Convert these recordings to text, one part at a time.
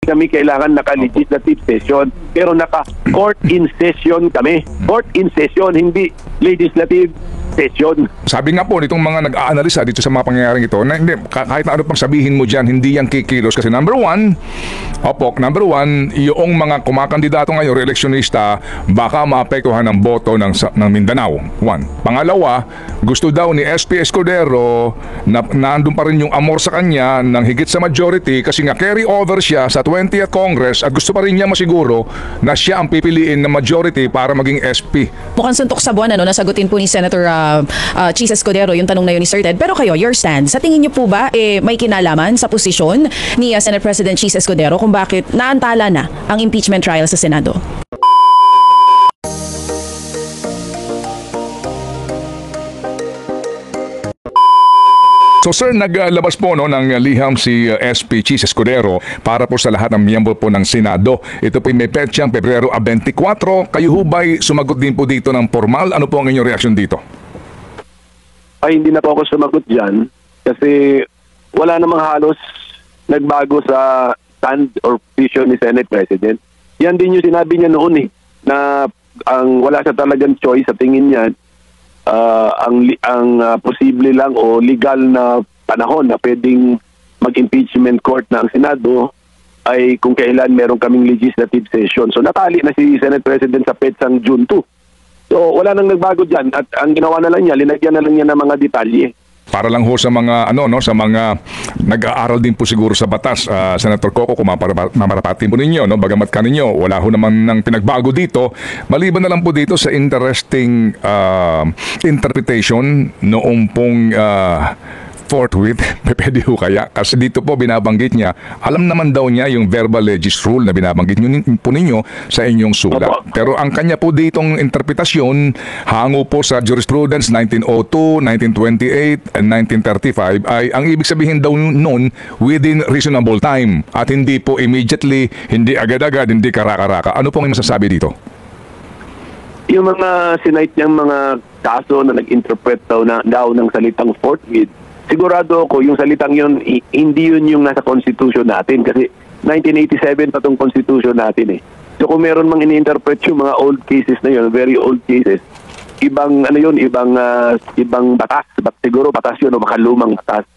kami kailangan naka-legislative session, pero naka-court in session kami. Court in session, hindi legislative session. Sabi nga po nitong mga nag-aanalisa dito sa mga pangyayaring ito na hindi, kahit na ano pang sabihin mo dyan, hindi yan kikilos kasi number one, yung mga kumakandidato ngayon, re-electionista, baka maapektuhan ng boto ng Mindanao. One. Pangalawa, gusto daw ni SP Escudero na nandun pa rin yung amor sa kanya ng higit sa majority kasi nga carry over siya sa 20th Congress at gusto pa rin niya masiguro na siya ang pipiliin ng majority para maging SP. Mukhang suntok sa buwan, nasagutin po ni Senator Chis Escudero yung tanong na yun ni Sir Ted. Pero kayo, your stand, sa tingin niyo po ba may kinalaman sa posisyon ni Senate President Chis Escudero kung bakit naantala na ang impeachment trial sa Senado? So sir, naglabas po ng liham si SP Chis Escudero para po sa lahat ng miyembro po ng Senado. Ito po may petsang Pebrero 24. Kayo hubay sumagot din po dito ng formal. Ano po ang inyong reaksyon dito? Ay, hindi na po ako sumagot dyan kasi wala namang halos nagbago sa stand or position ni Senate President. Yan din yung sinabi niya noon na wala siya talagang choice sa tingin niya. Ang posible lang o legal na panahon na pwedeng mag-impeachment court na ang Senado ay kung kailan meron kaming legislative session. So natali na si Senate President sa petsang June 2. So wala nang nagbago dyan at ang ginawa na lang niya, linagyan na lang niya ng mga detalye. Para lang ho sa mga sa mga nag-aaral din po siguro sa batas, Senator Coco, kung mamarapatin po ninyo, bagamat kaninyo wala ho naman ng pinagbago dito, maliban na lang po dito sa interesting interpretation noong pong forthwith, pwede ho kaya? Kasi dito po binabanggit niya, alam naman daw niya yung verbal legis rule na binabanggit po ninyo sa inyong sulat. Pero ang kanya po ditong interpretasyon, hango po sa jurisprudence 1902, 1928, and 1935, ay ang ibig sabihin daw nun, within reasonable time. At hindi po immediately, hindi agad-agad, hindi karaka-raka. Ano pong masasabi dito? Yung mga sinite niyang mga kaso na nag-interpret daw ng salitang forthwith, sigurado ako yung salitang yun, hindi yun yung nasa constitution natin kasi 1987 pa tong constitution natin . So kung meron mang ini-interpret yung mga old cases na yun, very old cases, ibang batas, siguro batas yun o makalumang batas.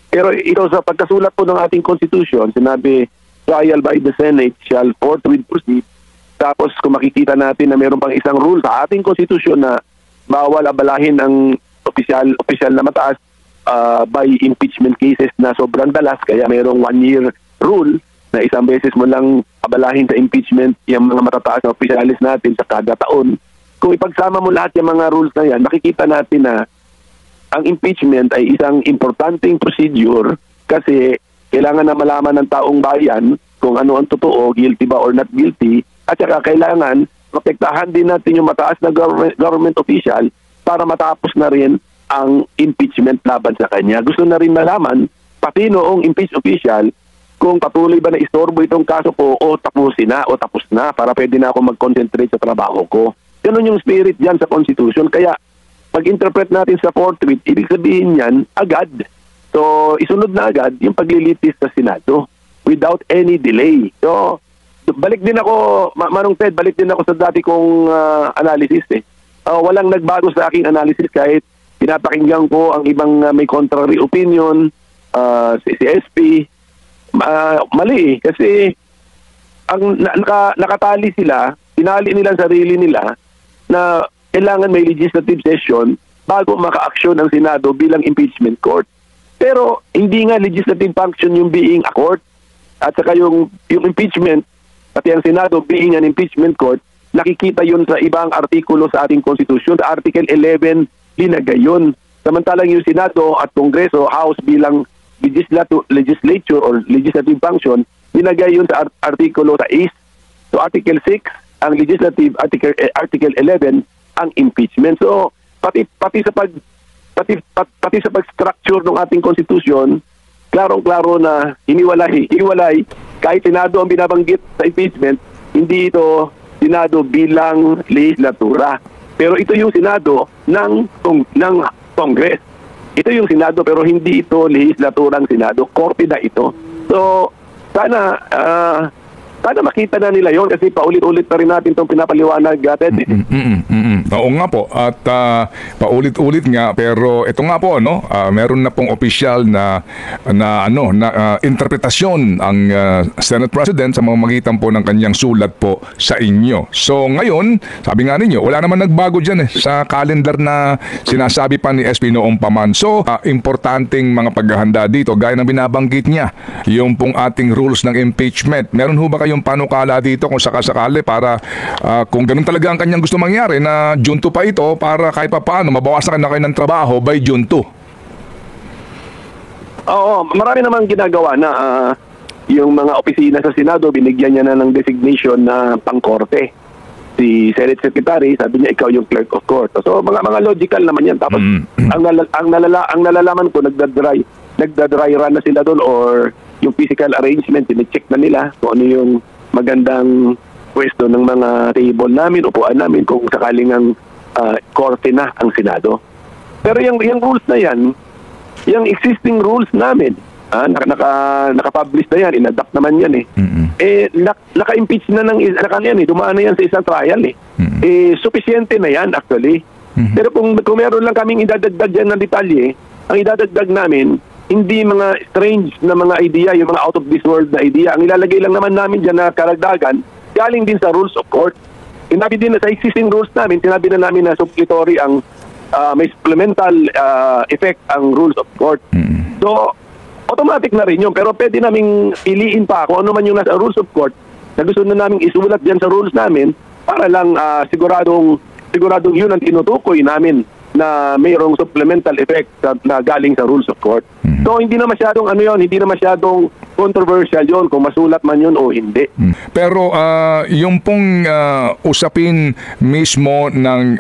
Pero ito sa pagkasulat po ng ating constitution, sinabi, trial by the Senate shall forthwith proceed. Tapos kung makikita natin na meron pang isang rule sa ating constitution na bawal abalahin ang opisyal na mataas by impeachment cases na sobrang dalas, kaya mayroong 1-year rule na isang beses mo lang abalahin sa impeachment yung mga matataas na opisyalis natin sa kada taon. Kung ipagsama mo lahat yung mga rules na yan, makikita natin na ang impeachment ay isang importanteng procedure kasi kailangan na malaman ng taong bayan kung ano ang totoo, guilty ba or not guilty, at saka kailangan protektahan din natin yung mataas na government official para matapos na rin ang impeachment laban sa kanya. Gusto na rin malaman, pati noong impeached official, kung patuloy ba na istorbo itong kaso ko o tapos na para pwede na ako mag-concentrate sa trabaho ko. Ganun yung spirit dyan sa Constitution. Kaya pag-interpret natin sa forthwith, ibig sabihin yan, agad. So isunod na agad yung paglilitis sa Senado without any delay. So balik din ako, Manong Ted, balik din ako sa dati kong analysis . Walang nagbago sa aking analysis kahit pinapakinggan ko ang ibang may contrary opinion, si SP. Mali kasi ang nakatali sila, tinali nila ang sarili nila na kailangan may legislative session bago maka-aksyon ang Senado bilang impeachment court. Pero hindi nga legislative function yung being a court at saka yung impeachment, pati ang Senado being an impeachment court, nakikita yun sa ibang artikulo sa ating Constitution. Sa Article 11, linagay yun. Samantalang yung Senado at Kongreso, House bilang legislature or legislative function, linagay yun sa artikulo sa is. So Article 6, ang legislative, Article 11, ang impeachment. So pati sa pag-structure ng ating Constitution, klarong-klaro na hiniwalay. Kahit Senado ang binabanggit sa impeachment, hindi ito Senado bilang legislatura. Pero ito yung Senado ng Congress. Ito yung Senado pero hindi ito legislaturang Senado. Korte na ito. So, sana makita na nila yon kasi paulit-ulit na rin natin itong pinapaliwanag natin. Oo nga po, at paulit-ulit nga, pero ito nga po, no, meron na pong opisyal na interpretasyon ang Senate President sa mamamagitan po ng kanyang sulat po sa inyo. So ngayon, sabi nga ninyo, wala naman nagbago dyan sa calendar na sinasabi pa ni SP noong paman. So importanteng mga paghahanda dito, gaya ng binabanggit niya, yung pong ating rules ng impeachment. Meron ho ba kayong panukala dito kung sakasakali para kung ganun talaga ang kanyang gusto mangyari na June 2 pa ito para kahit pa paano mabawasan na kayo ng trabaho by June 2? Oo, marami namang ginagawa na yung mga opisina sa Senado, binigyan niya na ng designation na pangkorte. Si Senate Secretary, sabi niya ikaw yung clerk of court. So mga logical naman yan. Tapos ang nalalaman ko, nagda-dry run na sila doon or yung physical arrangement, sinecheck na nila kung ano yung magandang pwesto ng mga table namin, upuan namin kung sakaling ang korte na ang Senado. Pero yung rules na yan, yung existing rules namin, naka-publish na yan, inadapt naman yan naka-impeach na dumaan na yan sa isang trial sufficiente na yan actually. Pero kung meron lang kaming idadagdag yan ng detalye, ang idadagdag namin, hindi mga strange na mga idea, yung mga out of this world na idea. Ang ilalagay lang naman namin dyan na karagdagan, galing din sa rules of court. Sinabi din na sa existing rules namin, sinabi na namin na supplementary ang may supplemental effect ang rules of court. So, automatic na rin yun. Pero pwede naming piliin pa kung ano man yung nasa rules of court na gusto na naming isulat dyan sa rules namin para lang siguradong yun ang tinutukoy namin na mayroong supplemental effect na galing sa rules of court. So hindi na masyadong hindi na masyadong controversial yon kung masulat man yun o hindi. Pero yung pong usapin mismo ng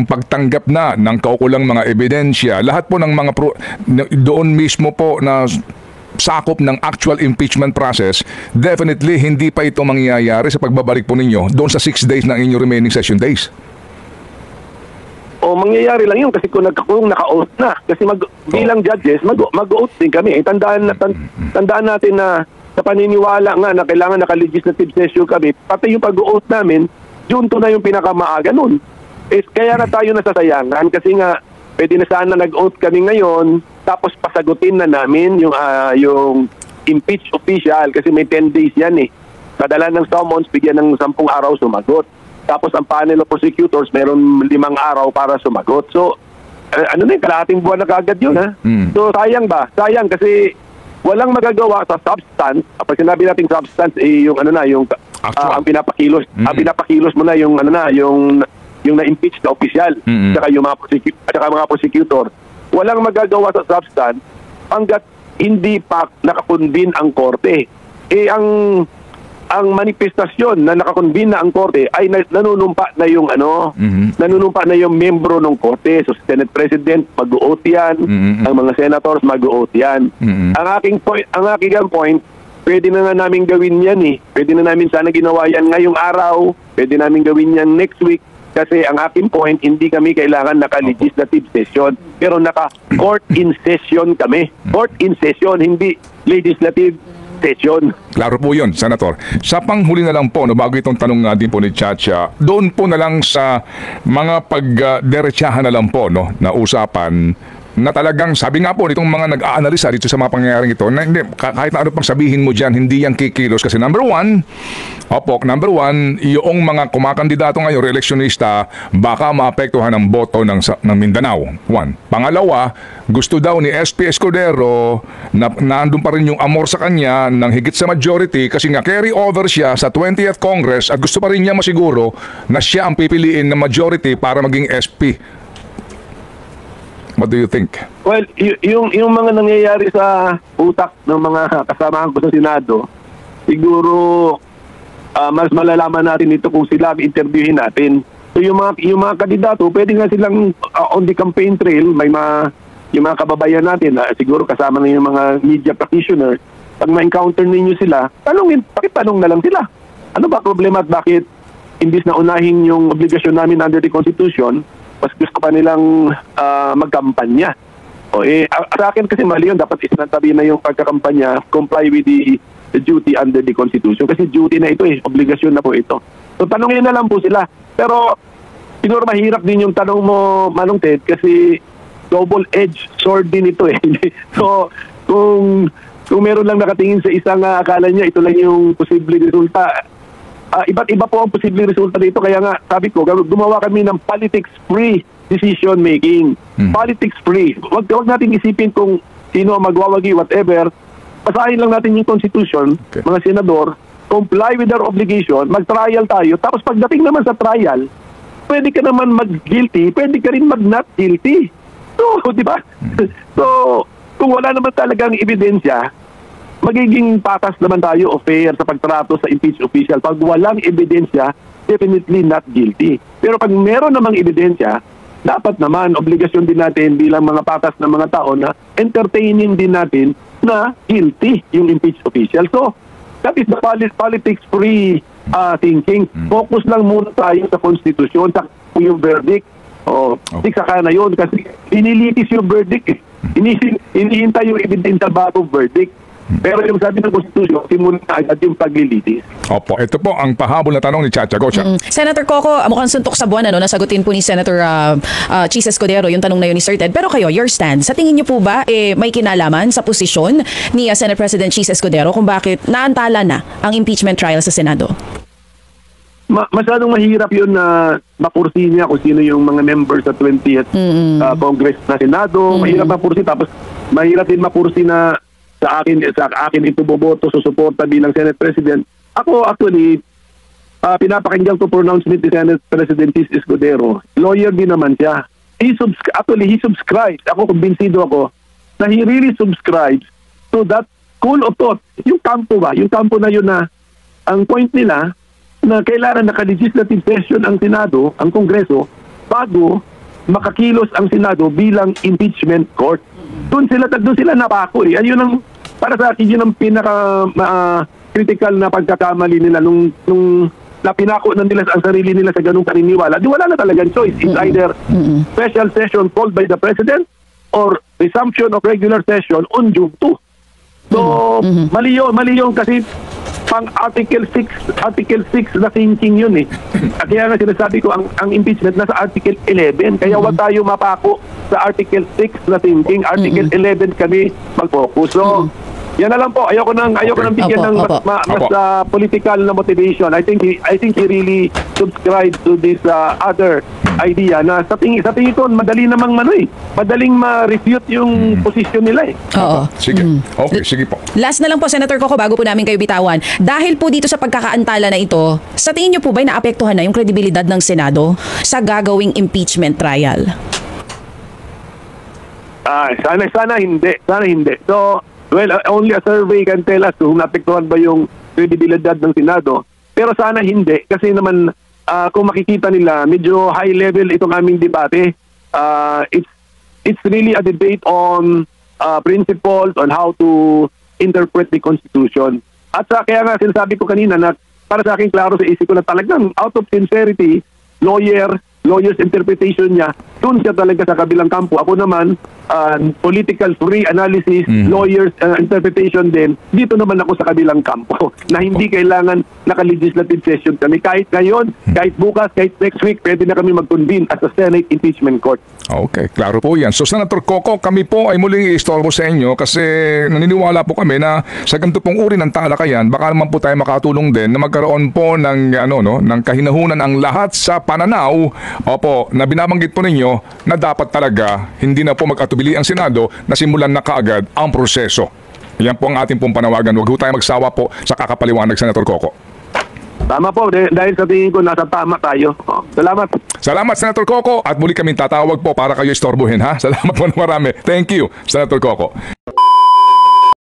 pagtanggap na ng kaukulang mga ebidensya, lahat po ng mga doon mismo po na sakop ng actual impeachment process, definitely hindi pa ito mangyayari sa pagbabalik po ninyo doon sa 6 days ng inyong remaining session days. O mangyayari lang yun kasi kung naka-oath na. Kasi bilang judges, mag-oath din kami. Tandaan natin na sa paniniwala nga na kailangan naka-legislative session kami, pati yung pag-oath namin, June 2 na yung pinakamaaga nun. Kaya na tayo nasasayangan kasi nga pwede na sana nag-oath kami ngayon tapos pasagutin na namin yung impeach official kasi may 10 days yan Padala ng summons, bigyan ng 10 araw sumagot. Tapos ang panel of prosecutors, meron 5 araw para sumagot. So, kalahating buwan na kagad yun, So, sayang ba? Sayang kasi walang magagawa sa substance. Kapag sinabi natin substance, yung ang pinapakilos. Ang pinapakilos mo na yung na-impeach na opisyal. Saka yung mga prosecutor. Walang magagawa sa substance hanggat hindi pa nakakonvene ang korte. Ang manifestasyon na nakakonvene na ang korte ay nanunumpa na yung nanunumpa na yung membro ng korte. So Senate President mag-oath yan, ang mga senators mag-oath yan. Ang aking point, pwede na namin gawin yan Pwede na namin sana ginawa yan ngayong araw, pwede namin gawin yan next week. Kasi ang aking point, hindi kami kailangan naka-legislative session, pero naka-court in session kami. Court in session, hindi legislative session. Klaro po yun, Senator. Sa panghuli na lang po, bago itong tanong din po ni Chacha, doon po na lang sa mga pagderechahan na lang po, na usapan na talagang, sabi nga po nitong mga nag-aanalisa dito sa mga pangyayaring ito, na hindi, kahit na ano pang sabihin mo dyan, hindi yan kikilos. Kasi number one, yung mga kumakandidato ngayon, re-electionista, baka maapektuhan ang boto ng Mindanao. One. Pangalawa, gusto daw ni SP Escudero na nandun pa rin yung amor sa kanya ng higit sa majority kasi nga carry over siya sa 20th Congress at gusto pa rin niya masiguro na siya ang pipiliin ng majority para maging SP. What do you think? Well, yung mga nangyayari sa utak ng mga kasamahan ko sa Senado, siguro mas malalaman natin ito kung sila interviewin natin. So yung mga kandidato, pwede nga silang on the campaign trail, yung mga kababayan natin, siguro kasama na yung mga media practitioners, pag ma-encounter ninyo sila, pakitanong na lang sila. Ano ba problema at bakit imbis na unahin yung obligasyon namin under the Constitution, mas gusto pa nilang magkampanya Sa akin kasi mali yun. Dapat isinantabi na yung pagkakampanya, comply with the duty under the Constitution. Kasi duty na ito obligasyon na po ito. So tanongin na lang po sila. Pero siguro mahirap din yung tanong mo, Manong Ted, kasi double-edged sword din ito So kung meron lang nakatingin sa isang akala niya, ito lang yung posibleng resulta. Iba't iba po ang posibleng resulta dito. Kaya nga, sabi ko, gumawa kami ng politics-free decision making. Politics free. Wag natin isipin kung sino ang magwawagi, whatever. Basahin lang natin yung Constitution, mga senador, comply with their obligation, mag-trial tayo, tapos pagdating naman sa trial, pwede ka naman mag-guilty, pwede ka rin mag-not guilty. So, di ba? So, kung wala naman talagang ebidensya, magiging patas naman tayo o fair sa pagtrato sa impeached official. Pag walang ebidensya, definitely not guilty. Pero pag meron namang ebidensya, dapat naman obligasyon din natin bilang mga patas ng mga tao na entertaining din natin na guilty yung impeached official. So, that is the politics-free thinking. Focus lang muna tayo sa konstitusyon, sa yung verdict. Saka na yun kasi inilitis yung verdict. Inihintay yung ebidensya bago verdict. Pero yung sabi ng Constitution, simulan na agad yung paglilitis. Opo, ito po ang pahabol na tanong ni Chacha. Go, Chacha. Senator Coco, mukhang suntok sa buwan, nasagutin po ni Senator Chis Escudero yung tanong na yun ni Sir Ted. Pero kayo, your stand, sa tingin niyo po ba may kinalaman sa posisyon ni Senate President Chis Escudero kung bakit naantala na ang impeachment trial sa Senado? Masyadong mahirap yun na mapursi niya kung sino yung mga members sa 20th Congress na Senado. Mahirap mapursi, tapos mahirap din mapursi na sa akin ito boboto, susuporta bilang Senate President. Ako actually, pinapakinggan ko pronouncement ni Senate President Chis Escudero. Lawyer din naman siya. He subscribes. Ako, kumbinsido ako na he really subscribes to that school of thought. Yung kampo na yun na ang point nila na kailangan naka-legislative session ang Senado, ang Kongreso, bago makakilos ang Senado bilang impeachment court. Doon sila napako Ayun ang, para sa akin, yun ang pinaka-critical na pagkakamali nila nung na pinako na nila ang sarili nila sa ganung paniniwala. Di wala na talagang choice. It's either special session called by the President or resumption of regular session on June 2. So, mali yun kasi pang Article 6 na thinking yun Kaya nga sinasabi ko, ang impeachment nasa Article 11. Kaya wag tayo mapako sa Article 6 na thinking. Article 11 kami mag-focus. So, yan na lang po. Ayoko nang bigyan ng mas political na motivation. I think he really subscribed to this other idea na sa tingin ko madali namang madaling ma-refute yung position nila Oo. Sige. Okay, sige po. Last na lang po, Senator Coco, bago po namin kayo bitawan. Dahil po dito sa pagkakaantala na ito, sa tingin niyo po ba'y naapektuhan na yung kredibilidad ng Senado sa gagawing impeachment trial? Sana hindi. So, only a survey can tell us kung naapektuhan ba yung kredibilidad ng Senado. Pero sana hindi kasi naman kung makikita nila, medyo high level itong aming debate. It's really a debate on principles on how to interpret the Constitution. At kaya nga sinasabi ko kanina na para sa akin klaro sa isip ko na talagang out of sincerity, lawyer's interpretation niya, doon siya talaga sa kabilang kampo. Ako naman, political free analysis, lawyer's interpretation din, dito naman ako sa kabilang kampo na hindi kailangan naka-legislative session kami. Kahit ngayon, kahit bukas, kahit next week, pwede na kami mag-convene at the Senate Impeachment Court. Okay, klaro po yan. So, Senator Coco, kami po ay muling i-istorbo sa inyo kasi naniniwala po kami na sa ganito pong uri ng talakayan, baka naman po tayo makatulong din na magkaroon po ng, ng kahinahunan ang lahat sa pananaw na binabanggit po ninyo na dapat talaga hindi na po mag-atubili ang Senado na simulan na kaagad ang proseso. Yan po ang ating pong panawagan. Huwag tayo magsawa po sa kakapaliwanag, Senator Coco. Tama po, dahil sa tingin ko nasa tama tayo. Salamat. Salamat, Senator Coco. At muli kaming tatawag po para kayo istorbohin, ha? Salamat po na marami. Thank you, Senator Coco.